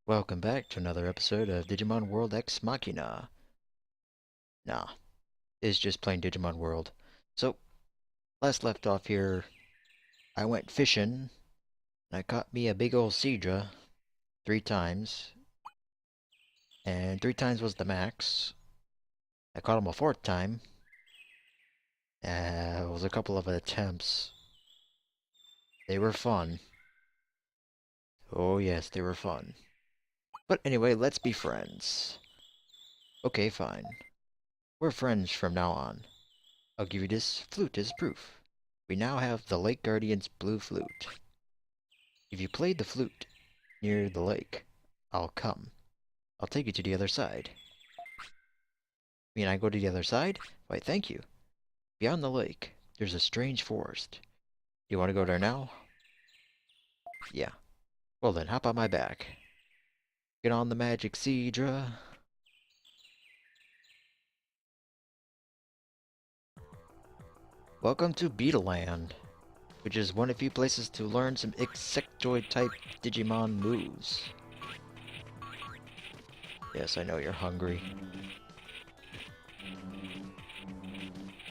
Welcome back to another episode of Digimon World X Machina. Nah, it's just plain Digimon World. So, last left off here, I went fishing, and I caught me a big old Seadra 3 times, and 3 times was the max. I caught him a 4th time, it was a couple of attempts. They were fun. Oh yes, they were fun. But anyway, let's be friends. Okay, fine. We're friends from now on. I'll give you this flute as proof. We now have the Lake Guardian's blue flute. If you played the flute near the lake, I'll come. I'll take you to the other side. I go to the other side? Why, thank you. Beyond the lake, there's a strange forest. You want to go there now? Yeah. Well then, hop on my back. Get on the magic Seadra. Welcome to Beetleland, which is one of few places to learn some Insectoid-type Digimon moves. Yes, I know you're hungry.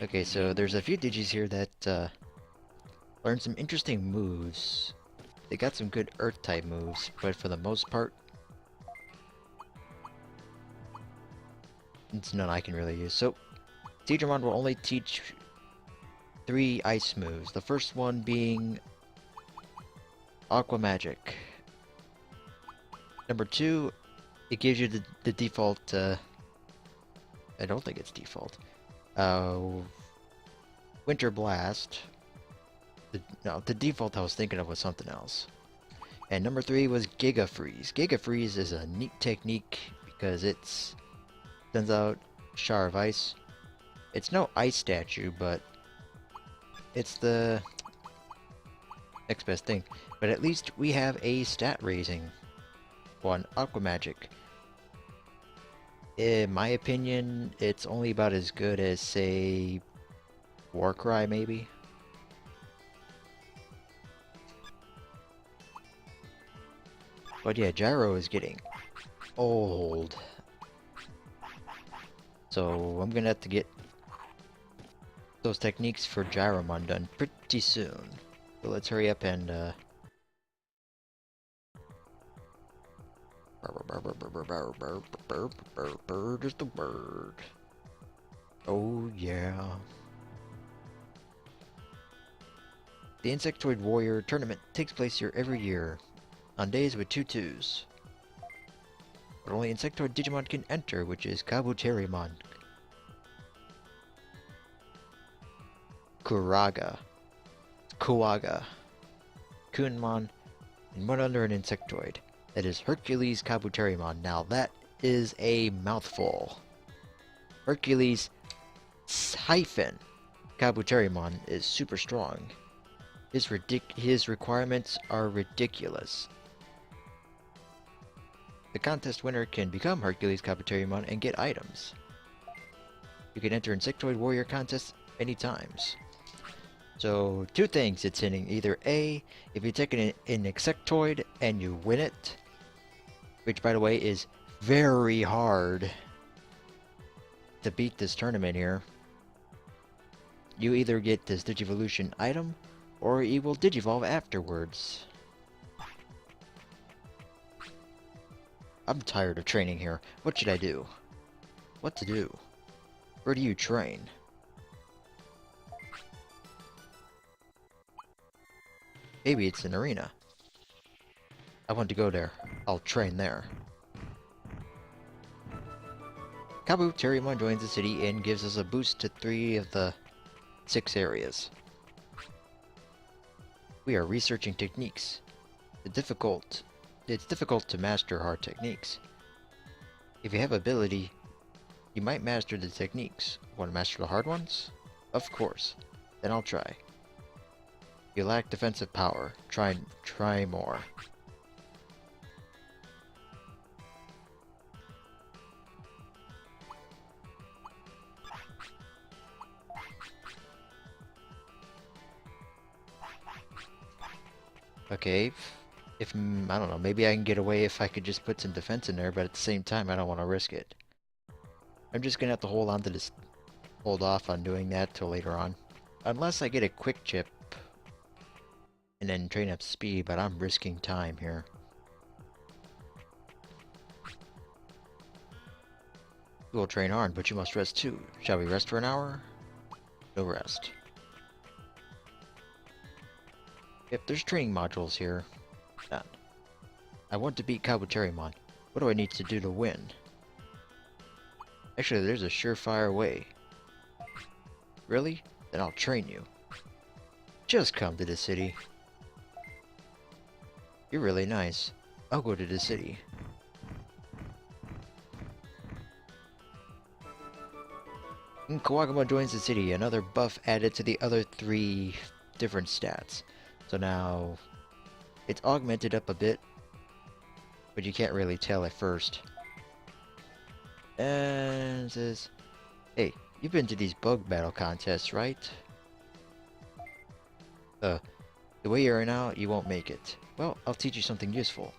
Okay, so there's a few Digis here that learn some interesting moves. They got some good Earth-type moves, but for the most part, it's none I can really use. So, Digimon will only teach 3 ice moves. The first one being Aqua Magic. Number 2, it gives you the default, I don't think it's default. Winter Blast. No, the default I was thinking of was something else. And number 3 was Giga Freeze. Giga Freeze is a neat technique because it sends out shower of ice. It's no ice statue, but it's the next best thing. But at least we have a stat raising one, Aqua Magic. In my opinion, it's only about as good as, say, Warcry, maybe. But yeah, Gyro is getting old. So I'm gonna have to get those techniques for Gyromon done pretty soon. So let's hurry up and bird is the word. Oh yeah. The Insectoid Warrior tournament takes place here every year, on days with 2-2s. But only Insectoid Digimon can enter, which is Kabuterimon, Kuraga, Kuwaga, Kunmon, and one under an Insectoid. That is Hercules Kabuterimon. Now that is a mouthful. Hercules hyphen Kabuterimon is super strong. His requirements are ridiculous. The contest winner can become Hercules Kabuterimon and get items. You can enter Insectoid Warrior contests many times. So, 2 things it's hitting. Either A, if you take an Insectoid and you win it, which by the way is very hard to beat this tournament here, you either get this Digivolution item, or you will Digivolve afterwards. I'm tired of training here. What should I do? What to do? Where do you train? Maybe it's an arena. I want to go there. I'll train there. Kabuterimon joins the city and gives us a boost to 3 of the 6 areas. We are researching techniques. It's difficult to master hard techniques. If you have ability, you might master the techniques. Want to master the hard ones? Of course. Then I'll try. You lack defensive power. Try more. Okay. If, I don't know, maybe I can get away if I could just put some defense in there, but at the same time, I don't want to risk it. I'm just gonna have to hold on to this, hold off on doing that till later on. Unless I get a quick chip and then train up speed, but I'm risking time here. You will train hard, but you must rest too. Shall we rest for an hour? No rest. Yep, there's training modules here. Done. I want to beat Kabuterimon. What do I need to do to win? Actually, there's a surefire way. Really? Then I'll train you. Just come to the city. You're really nice. I'll go to the city. And Kawagama joins the city, another buff added to the other 3 different stats. So now, it's augmented up a bit, but you can't really tell at first. And it says, hey, you've been to these bug battle contests, right? The way you are now, you won't make it. Well, I'll teach you something useful.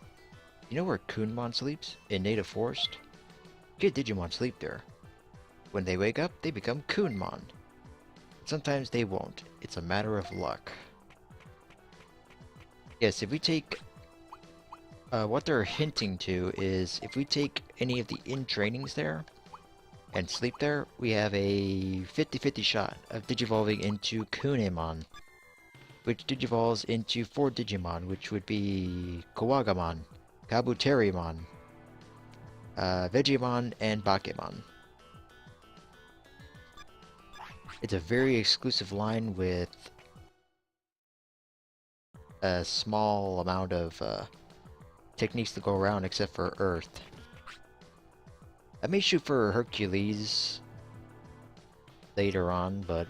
You know where Kunmon sleeps? In Native Forest? Good Digimon sleep there. When they wake up, they become Kunmon. Sometimes they won't. It's a matter of luck. Yes, if we take... what they're hinting to is, if we take any of the in-trainings there, and sleep there, we have a 50-50 shot of digivolving into Kunemon, which digivolves into 4 Digimon, which would be Kawagamon, Kabuterimon, Vegiemon, and Bakemon. It's a very exclusive line with a small amount of techniques to go around except for Earth. I may shoot for Hercules later on, but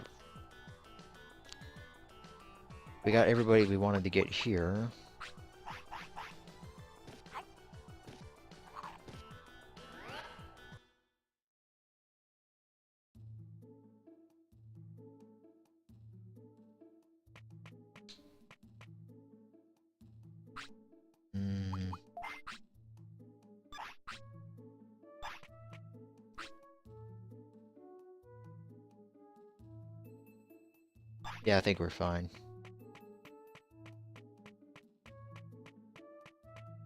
we got everybody we wanted to get here. Yeah, I think we're fine.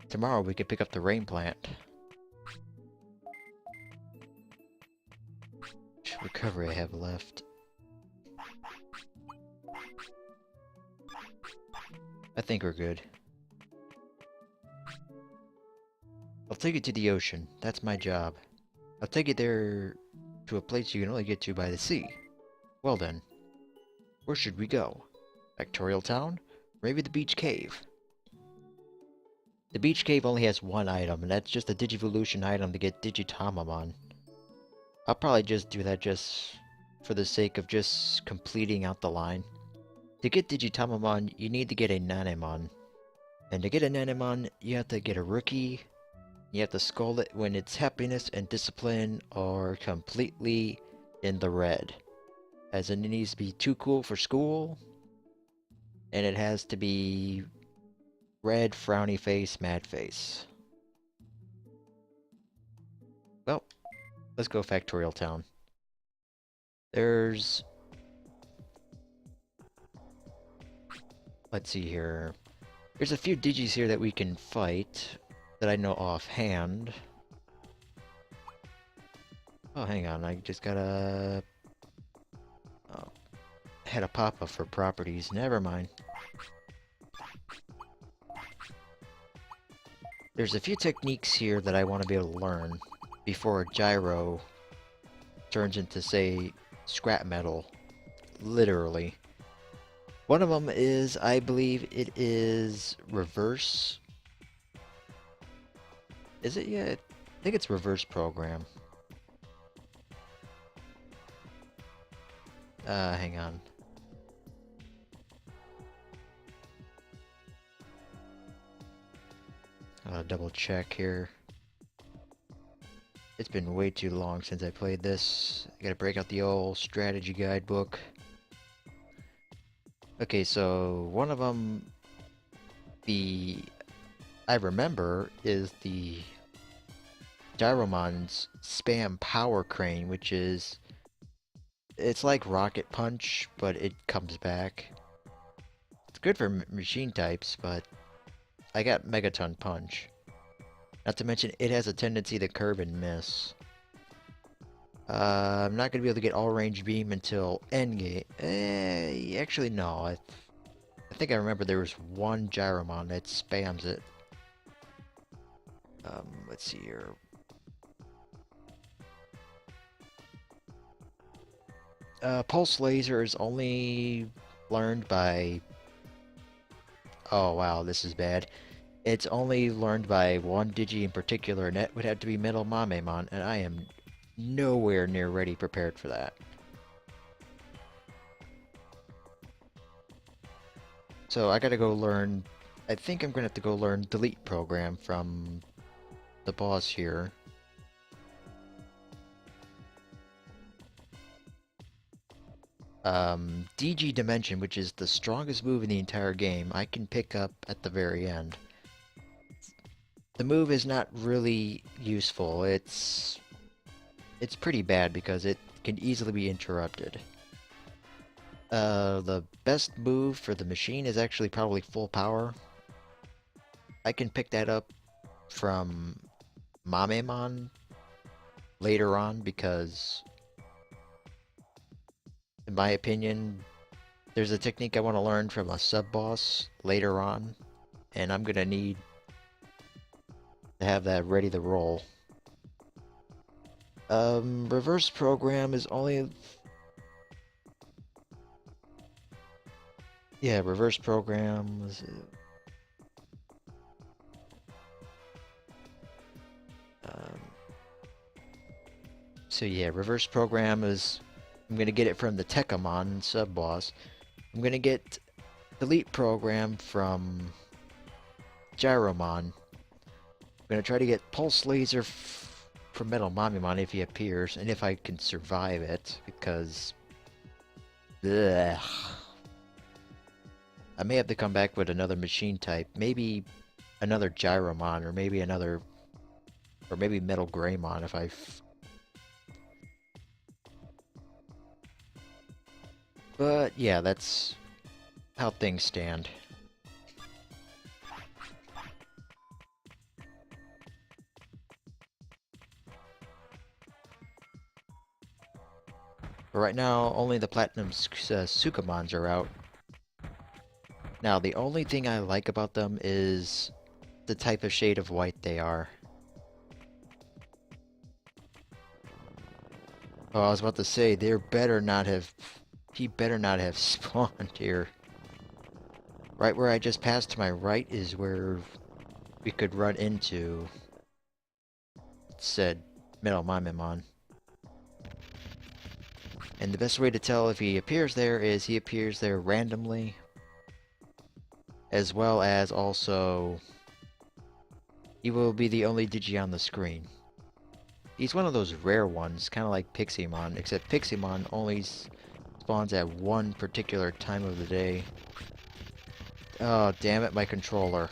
Tomorrow we could pick up the rain plant. Which recovery I have left? I think we're good. I'll take you to the ocean. That's my job. I'll take you there to a place you can only get to by the sea. Well then, where should we go? Factorial Town? Maybe the Beach Cave? The Beach Cave only has 1 item, and that's just a Digivolution item to get Digitamamon. I'll probably just do that just for the sake of just completing out the line. To get Digitamamon, you need to get a Nanemon. And to get a Nanemon, you have to get a rookie. You have to scold it when its happiness and discipline are completely in the red. As in, it needs to be too cool for school. And it has to be red, frowny face, mad face. Well, let's go Factorial Town. There's... let's see here. There's a few Digis here that we can fight that I know offhand. Oh, hang on. I just gotta... oh, had a pop-up for properties. Never mind. There's a few techniques here that I want to be able to learn before Gyro turns into, say, scrap metal. Literally. One of them is, I believe it is reverse. Is it yet? I think it's reverse program. Hang on. I'll double check here. It's been way too long since I played this. I gotta break out the old strategy guidebook. Okay, so one of them, the I remember is the Gyromon's spam power crane, which is it's like Rocket Punch, but it comes back. It's good for machine types, but I got Megaton Punch. Not to mention, it has a tendency to curve and miss. I'm not going to be able to get all range beam until endgame. Actually, no. I think I remember there was one Gyromon that spams it. Let's see here. Pulse Laser is only learned by... Oh, wow, this is bad. It's only learned by one Digi in particular, and that would have to be Metal Mamemon, and I am nowhere near ready prepared for that. So I gotta go learn... I think I'm gonna have to go learn Delete Program from the boss here. DG Dimension, which is the strongest move in the entire game, I can pick up at the very end. The move is not really useful. It's pretty bad because it can easily be interrupted. The best move for the machine is actually probably full power. I can pick that up from Mamemon later on because, in my opinion, there's a technique I want to learn from a sub-boss later on, and I'm gonna need to have that ready to roll. Reverse program is only... Yeah, reverse program was... So yeah, reverse program is... I'm gonna get it from the Tekamon sub-boss. I'm gonna get delete program from Gyromon. I'm gonna try to get Pulse Laser from Metal Mamemon if he appears, and if I can survive it, because... Ugh. I may have to come back with another machine type. Maybe another Gyromon, or maybe another... Or maybe Metal Greymon if I... But yeah, that's how things stand. But right now, only the Platinum Sukamons are out. Now, the only thing I like about them is the type of shade of white they are. Oh, I was about to say, they better not have... He better not have spawned here. Right where I just passed to my right is where we could run into said Metal Mamemon. And the best way to tell if he appears there is he appears there randomly, as well as also he will be the only Digi on the screen. He's one of those rare ones, kind of like Piximon, except Piximon only spawns at one particular time of the day. Oh, damn it, my controller.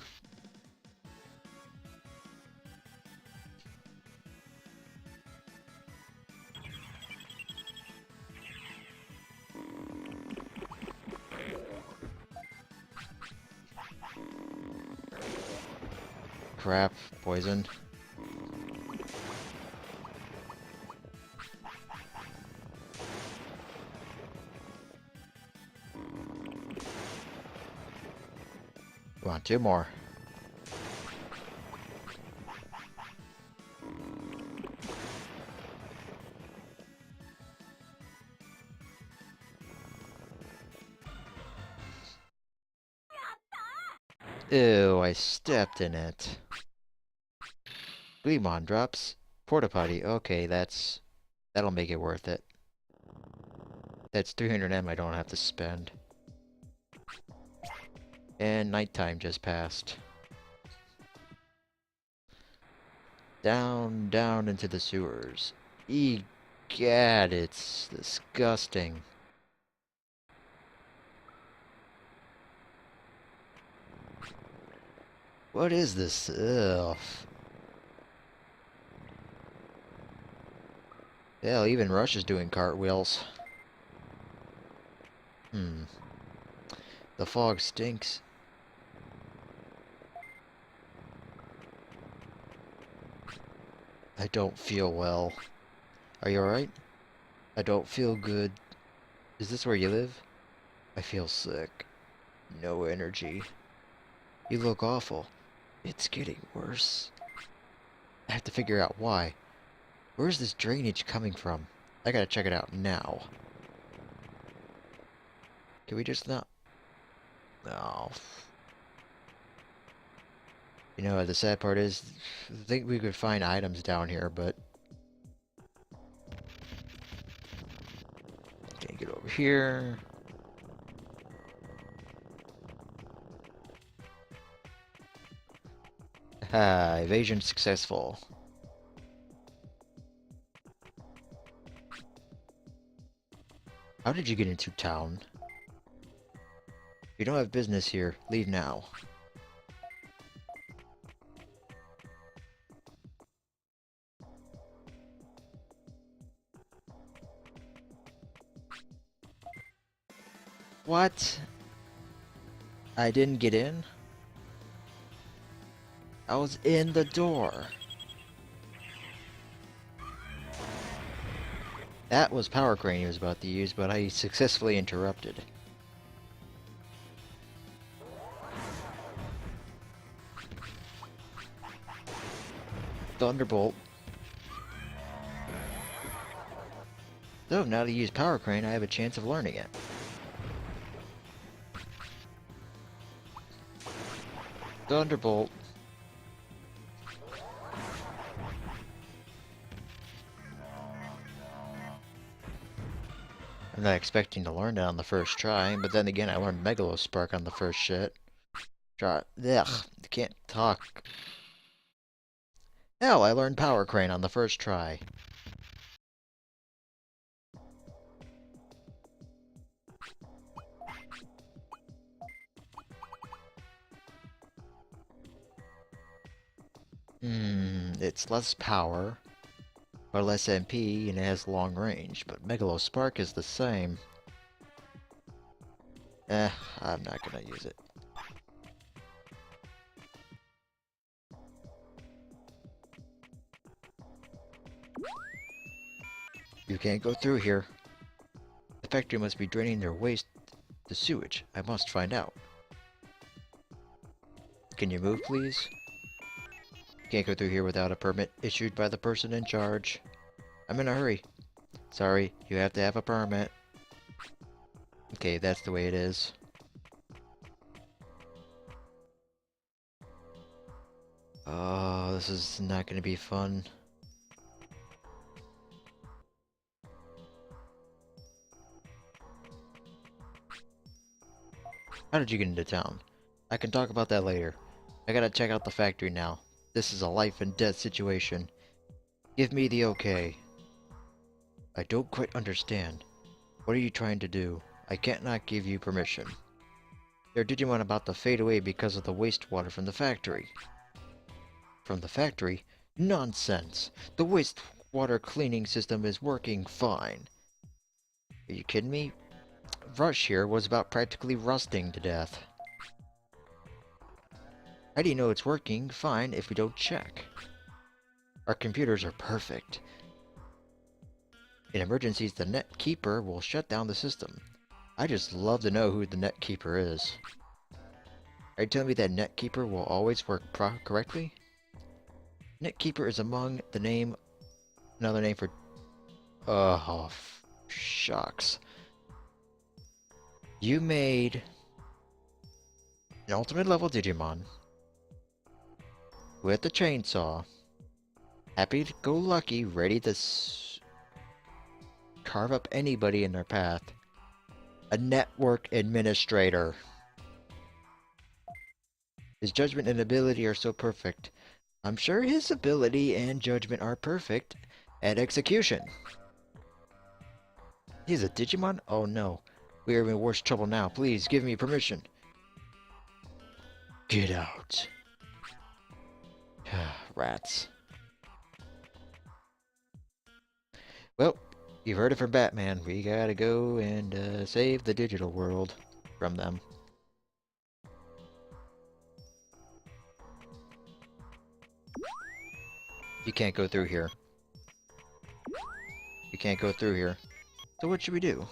Crap, poison. Come on, two more. Ew, I stepped in it. Gleamon drops. Porta potty. Okay, that'll make it worth it. That's 300 I don't have to spend. And nighttime just passed. Down, down into the sewers. Egad, it's disgusting. What is this? Ugh. Hell, even Rush is doing cartwheels. Hmm. The fog stinks. I don't feel well. Are you alright? I don't feel good. Is this where you live? I feel sick. No energy. You look awful. It's getting worse. I have to figure out why. Where's this drainage coming from? I gotta check it out now. Can we just not... No. You know, the sad part is, I think we could find items down here, but... Can't get over here. Ah, evasion successful. How did you get into town? You don't have business here. Leave now. What? I didn't get in? I was in the door. That was Power Crane he was about to use, but I successfully interrupted. Thunderbolt. So, now to use Power Crane, I have a chance of learning it. Thunderbolt. I'm not expecting to learn it on the first try, but then again, I learned Megalospark on the first shit. Ugh, I can't talk. Hell, I learned Power Crane on the first try. It's less power, or less MP, and it has long range, but Megalospark is the same. I'm not gonna use it. You can't go through here. The factory must be draining their waste to sewage. I must find out. Can you move, please? Can't go through here without a permit issued by the person in charge. I'm in a hurry. Sorry, you have to have a permit. Okay, that's the way it is. Oh, this is not gonna be fun. How did you get into town? I can talk about that later. I gotta check out the factory now. This is a life and death situation. Give me the okay. I don't quite understand. What are you trying to do? I can't not give you permission. There are Digimon about to fade away because of the wastewater from the factory. From the factory? Nonsense! The wastewater cleaning system is working fine. Are you kidding me? Rush here was about practically rusting to death. How do you know it's working fine if we don't check? Our computers are perfect. In emergencies, the net keeper will shut down the system. I just love to know who the net keeper is. Are you telling me that net keeper will always work correctly? Net keeper is among the name, another name for... Oh, shucks. You made an ultimate level Digimon with a chainsaw, happy-go-lucky, ready to carve up anybody in their path. A network administrator. His judgment and ability are so perfect. I'm sure his ability and judgment are perfect at execution. He's a Digimon? Oh no. We are in worse trouble now. Please give me permission. Get out. Rats. Well, you've heard it from Batman. We gotta go and save the digital world from them. You can't go through here. You can't go through here. So what should we do?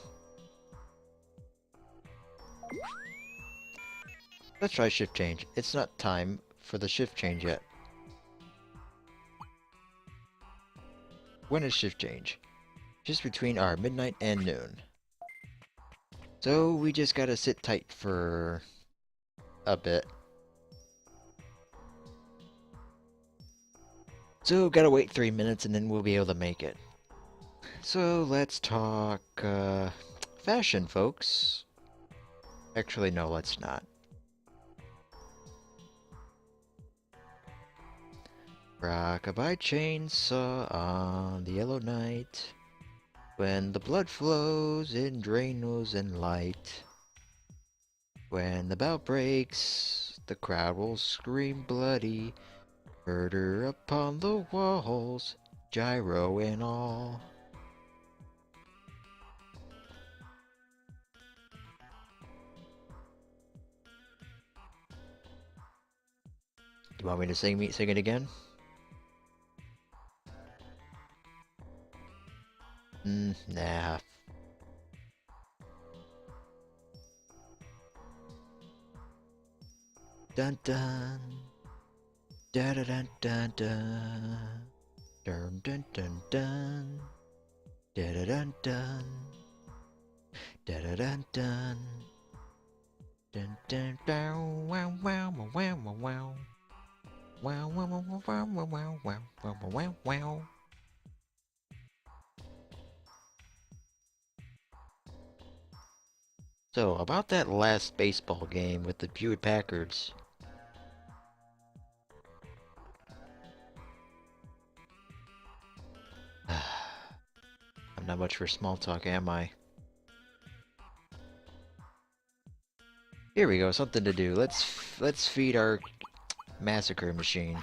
Let's try shift change. It's not time for the shift change yet. When is shift change? Just between our midnight and noon. So we just gotta sit tight for a bit. So gotta wait 3 minutes and then we'll be able to make it. So let's talk fashion, folks. Actually, no, let's not. Rockabye chainsaw on the yellow night, when the blood flows in Drano's and light. When the bell breaks, the crowd will scream bloody, murder upon the walls, gyro and all. You want me to sing it again? Nah. Dun dun. Da da dun dun dun. Dun dun dun dun. Da da dun dun. Da da dun dun. Dun dun dun. Wow wow wow wow wow. Wow wow wow wow wow wow wow wow wow wow. So, about that last baseball game with the Buick Packards. I'm not much for small talk, am I? Here we go, something to do. Let's feed our massacre machine.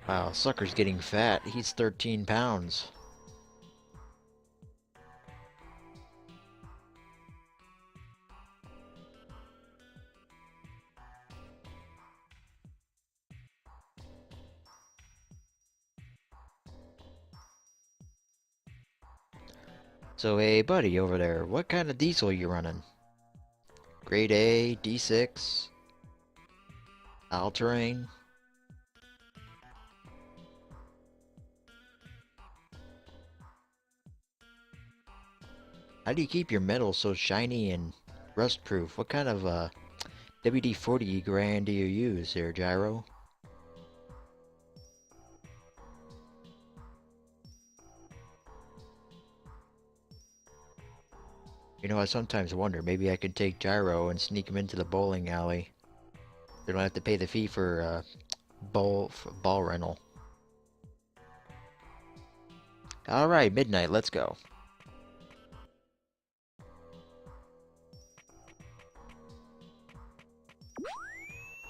Wow, sucker's getting fat. He's 13 pounds. So, hey, buddy over there, what kind of diesel you running? Grade A, D6, all-terrain? How do you keep your metal so shiny and rust-proof? What kind of WD-40 brand do you use there, Gyro? You know, I sometimes wonder, maybe I could take Gyro and sneak him into the bowling alley. They don't have to pay the fee for ball rental. Alright, midnight, let's go.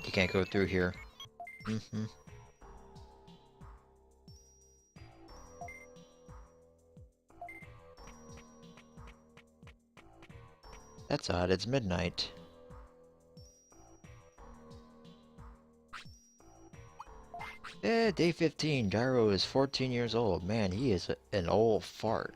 You can't go through here. That's odd, it's midnight. Day 15. Gyro is 14 years old. Man, he is an old fart.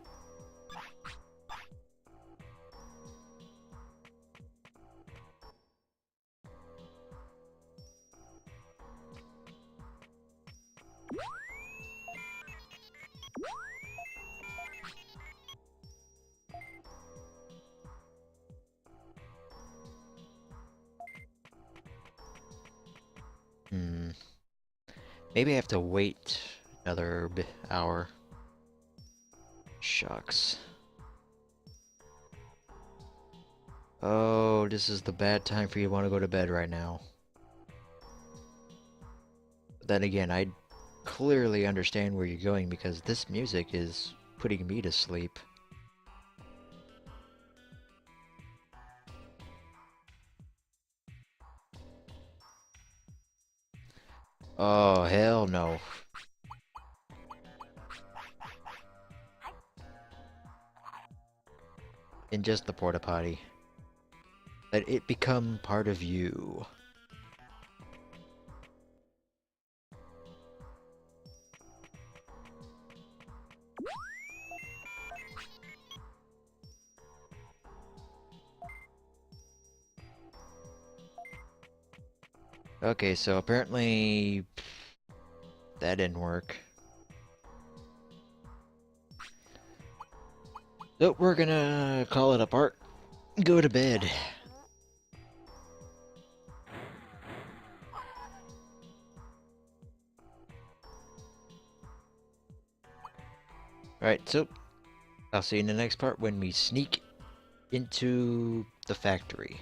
Maybe I have to wait another hour. Shucks. Oh, this is the bad time for you to want to go to bed right now. Then again, I clearly understand where you're going because this music is putting me to sleep. Oh, hell no. In just the porta potty. Let it become part of you. Okay, so apparently that didn't work. So we're gonna call it a part. Go to bed. Alright, so I'll see you in the next part when we sneak into the factory.